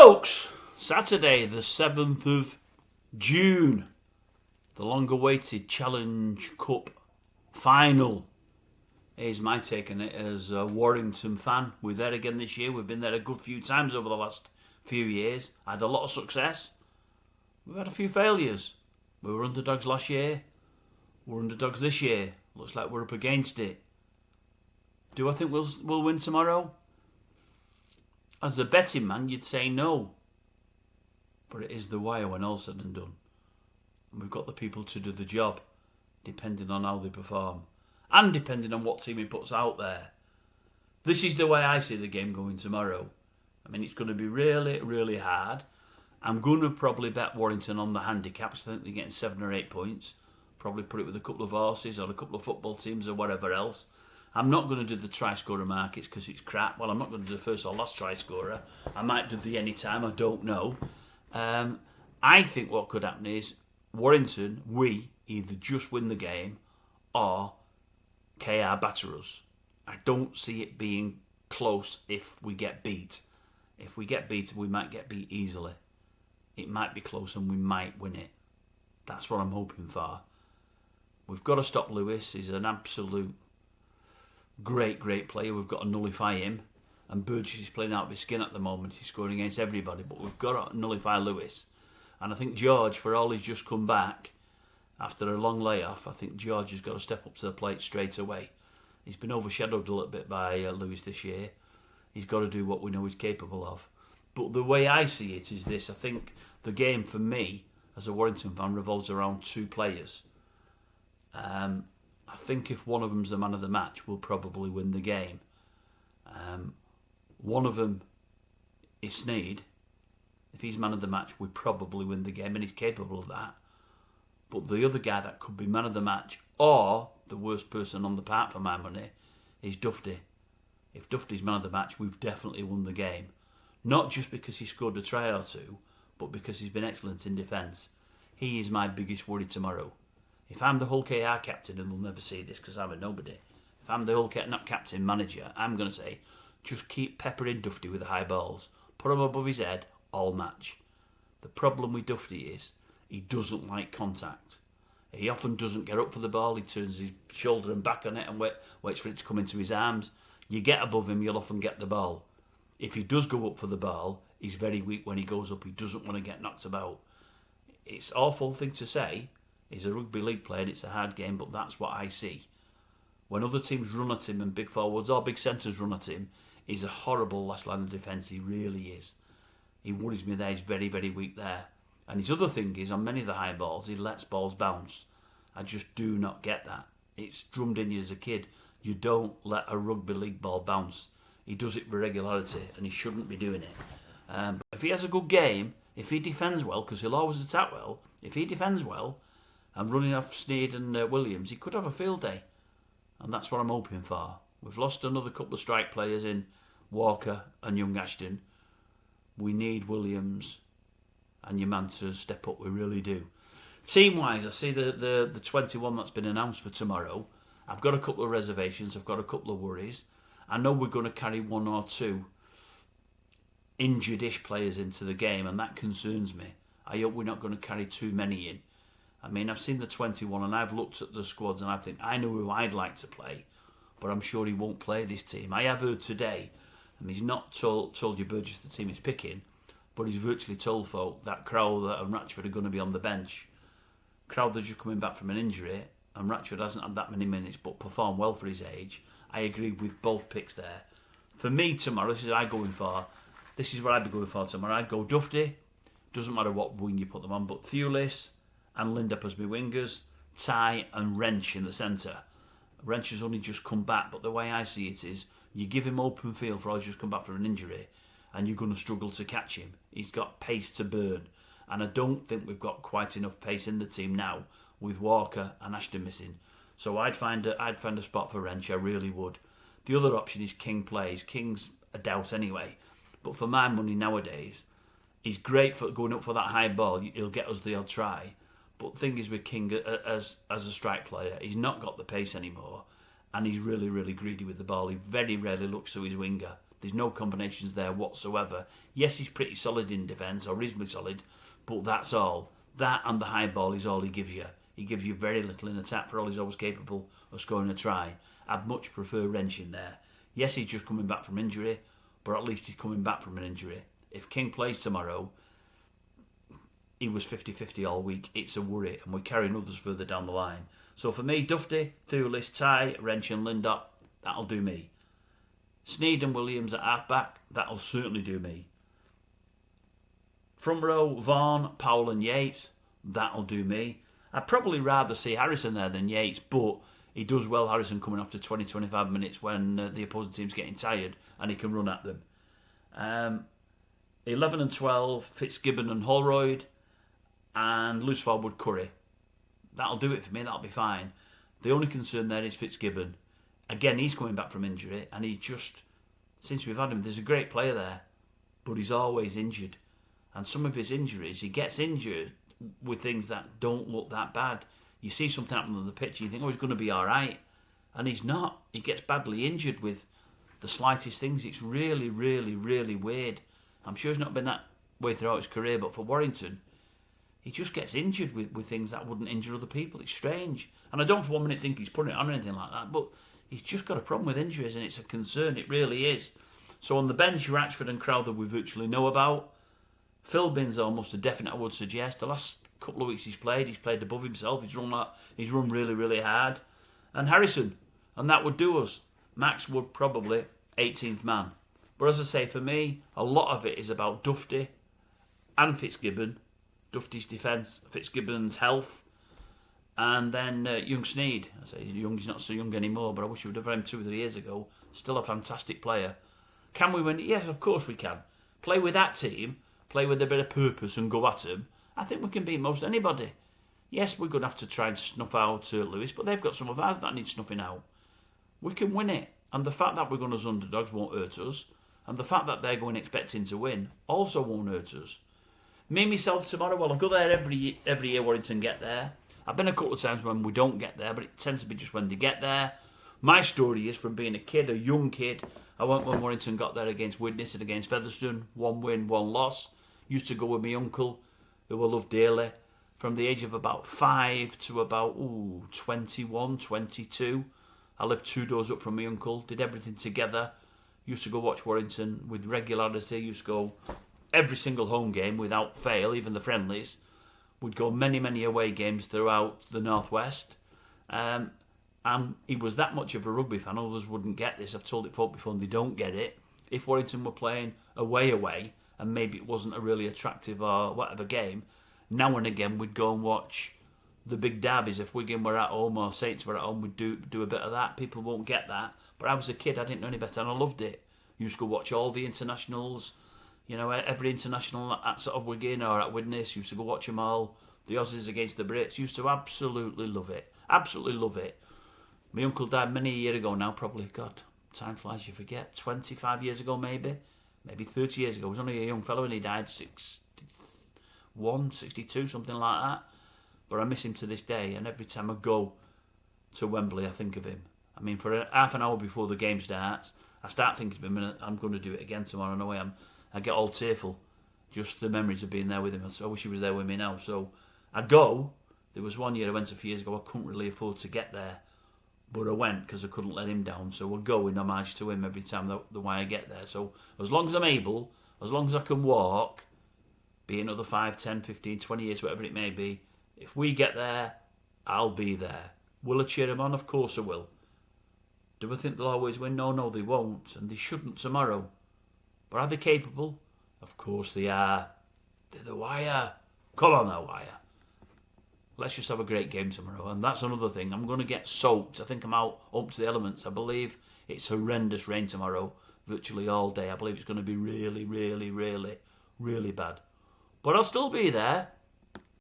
folks, Saturday the 7th of June, the long-awaited Challenge Cup final. Here's my take on it as a Warrington fan. We're there again this year. We've been there a good few times over the last few years. Had a lot of success. We've had a few failures. We were underdogs last year. We're underdogs this year. Looks like we're up against it. Do I think we'll win tomorrow? As a betting man, you'd say no. But it is the wire when all's said and done. And we've got the people to do the job, depending on how they perform. And depending on what team he puts out there. This is the way I see the game going tomorrow. I mean, it's going to be really, really hard. I'm going to probably bet Warrington on the handicaps. I think they're getting 7 or 8 points. Probably put it with a couple of horses or a couple of football teams or whatever else. I'm not going to do the try-scorer markets because it's crap. Well, I'm not going to do the first or last try-scorer. I might do the anytime, I don't know. I think what could happen is Warrington, we either just win the game or KR batter us. I don't see it being close if we get beat. If we get beat, we might get beat easily. It might be close and we might win it. That's what I'm hoping for. We've got to stop Lewis. He's an absolute great player. We've got to nullify him. And Burgess is playing out of his skin at the moment. He's scoring against everybody. But we've got to nullify Lewis. And I think George, for all he's just come back after a long layoff, I think George has got to step up to the plate straight away. He's been overshadowed a little bit by Lewis this year. He's got to do what we know he's capable of. But the way I see it is this. I think the game for me, as a Warrington fan, revolves around two players. I think if one of them's the man of the match, we'll probably win the game. One of them is Sneed. If he's man of the match, we probably win the game, and he's capable of that. But the other guy that could be man of the match, or the worst person on the park for my money, is Dufty. If Dufty's man of the match, we've definitely won the game. Not just because he scored a try or two, but because he's been excellent in defence. He is my biggest worry tomorrow. If I'm the Hull KR captain, and they'll never see this because I'm a nobody, if I'm the Hull not captain, manager, I'm going to say, just keep peppering Dufty with the high balls. Put him above his head, all match. The problem with Dufty is, he doesn't like contact. He often doesn't get up for the ball, he turns his shoulder and back on it and waits for it to come into his arms. You get above him, you'll often get the ball. If he does go up for the ball, he's very weak when he goes up. He doesn't want to get knocked about. It's an awful thing to say. He's a rugby league player and it's a hard game, but that's what I see. When other teams run at him and big forwards or big centres run at him, he's a horrible last line of defence. He really is. He worries me there. He's very, very weak there. And his other thing is, on many of the high balls, he lets balls bounce. I just do not get that. It's drummed in you as a kid. You don't let a rugby league ball bounce. He does it with regularity, and he shouldn't be doing it. But if he has a good game, if he defends well, because he'll always attack well, if he defends well, and running off Sneed and Williams, he could have a field day. And that's what I'm hoping for. We've lost another couple of strike players in Walker and Young Ashton. We need Williams and your man to step up, we really do. Team-wise, I see the 21 that's been announced for tomorrow. I've got a couple of reservations, I've got a couple of worries. I know we're going to carry one or two injured-ish players into the game, and that concerns me. I hope we're not going to carry too many in. I mean, I've seen the 21 and I've looked at the squads and I think I know who I'd like to play, but I'm sure he won't play this team. I have heard today, and he's not told you Burgess the team he's picking, but he's virtually told folk that Crowther and Ratchford are going to be on the bench. Crowther's just coming back from an injury, and Ratchford hasn't had that many minutes but performed well for his age. I agree with both picks there. For me tomorrow, this is what I'm going for. This is what I'd be going for tomorrow. I'd go Dufty. Doesn't matter what wing you put them on, but Thewlis and Lindop as my wingers, Ty and Wrench in the centre. Wrench has only just come back, but the way I see it is, you give him open field for all he's just come back from an injury, and you're going to struggle to catch him. He's got pace to burn, and I don't think we've got quite enough pace in the team now, with Walker and Ashton missing. So I'd find a spot for Wrench, I really would. The other option is King plays. King's a doubt anyway, but for my money nowadays, he's great for going up for that high ball. He'll get us the odd try. But the thing is with King as a strike player, he's not got the pace anymore, and he's really, really greedy with the ball. He very rarely looks to his winger. There's no combinations there whatsoever. Yes, he's pretty solid in defence, or reasonably solid, but that's all. That and the high ball is all he gives you. He gives you very little in attack for all he's always capable of scoring a try. I'd much prefer Wrench in there. Yes, he's just coming back from injury, but at least he's coming back from an injury. If King plays tomorrow, he was 50-50 all week. It's a worry, and we're carrying others further down the line. So for me, Dufty, Thulis, Ty, Wrench and Lindop, that'll do me. Sneed and Williams at half-back, that'll certainly do me. Front row, Vaughan, Powell and Yates, that'll do me. I'd probably rather see Harrison there than Yates, but he does well, Harrison, coming after 20-25 minutes when the opposing team's getting tired and he can run at them. 11 and 12, Fitzgibbon and Holroyd, and loose forward Curry. That'll do it for me, that'll be fine. The only concern there is Fitzgibbon. Again, he's coming back from injury, and he just, since we've had him, there's a great player there, but he's always injured. And some of his injuries, he gets injured with things that don't look that bad. You see something happen on the pitch, you think, oh, he's going to be all right. And he's not. He gets badly injured with the slightest things. It's really, really, really weird. I'm sure he's not been that way throughout his career, but for Warrington, he just gets injured with things that wouldn't injure other people. It's strange. And I don't for 1 minute think he's putting it on or anything like that, but he's just got a problem with injuries, and it's a concern. It really is. So on the bench, Ratchford and Crowther we virtually know about. Philbin's almost a definite, I would suggest. The last couple of weeks he's played above himself. He's run really, really hard. And Harrison, and that would do us. Max Wood probably 18th man. But as I say, for me, a lot of it is about Dufty and Fitzgibbon. Dufty's defence, Fitzgibbon's health, and then young Sneed. I say he's not so young anymore, but I wish we would have had him 2 or 3 years ago. Still a fantastic player. Can we win? Yes, of course we can. Play with that team, play with a bit of purpose and go at them. I think we can beat most anybody. Yes, we're going to have to try and snuff out Lewis, but they've got some of ours that need snuffing out. We can win it. And the fact that we're going as underdogs won't hurt us. And the fact that they're going expecting to win also won't hurt us. Me, myself, tomorrow, well, I go there every year Warrington get there. I've been a couple of times when we don't get there, but it tends to be just when they get there. My story is from being a young kid. I went when Warrington got there against Widnes and against Featherstone. 1 win, 1 loss. Used to go with my uncle, who I loved dearly. From the age of about 5 to about 21, 22. I lived 2 doors up from my uncle, did everything together. Used to go watch Warrington with regularity. Used to go every single home game without fail, even the friendlies. We'd go many, many away games throughout the Northwest. And he was that much of a rugby fan. Others wouldn't get this. I've told it folk before and they don't get it. If Warrington were playing away, and maybe it wasn't a really attractive or whatever game, now and again we'd go and watch the big derbies. If Wigan were at home or Saints were at home, we'd do a bit of that. People won't get that. But I was a kid, I didn't know any better, and I loved it. Used to go watch all the internationals. You know, every international at sort of Wigan or at Widnes, used to go watch them all. The Aussies against the Brits, used to absolutely love it. Absolutely love it. My uncle died many a year ago now, probably, God, time flies, you forget, 25 years ago maybe 30 years ago. He was only a young fellow and he died 61, 62, something like that. But I miss him to this day, and every time I go to Wembley I think of him. I mean, for half an hour before the game starts, I start thinking of him, and I'm going to do it again tomorrow. No way, I get all tearful. Just the memories of being there with him. I wish he was there with me now. So I go. There was 1 year I went a few years ago. I couldn't really afford to get there, but I went because I couldn't let him down. So I go in homage to him every time the way I get there. So as long as I'm able, as long as I can walk, be it another 5, 10, 15, 20 years, whatever it may be, if we get there, I'll be there. Will I cheer him on? Of course I will. Do I think they'll always win? No, they won't, and they shouldn't tomorrow. But are they capable? Of course they are. They're the Wire. Come on now, Wire. Let's just have a great game tomorrow. And that's another thing. I'm going to get soaked. I think I'm out up to the elements. I believe it's horrendous rain tomorrow, virtually all day. I believe it's going to be really, really, really, really bad. But I'll still be there.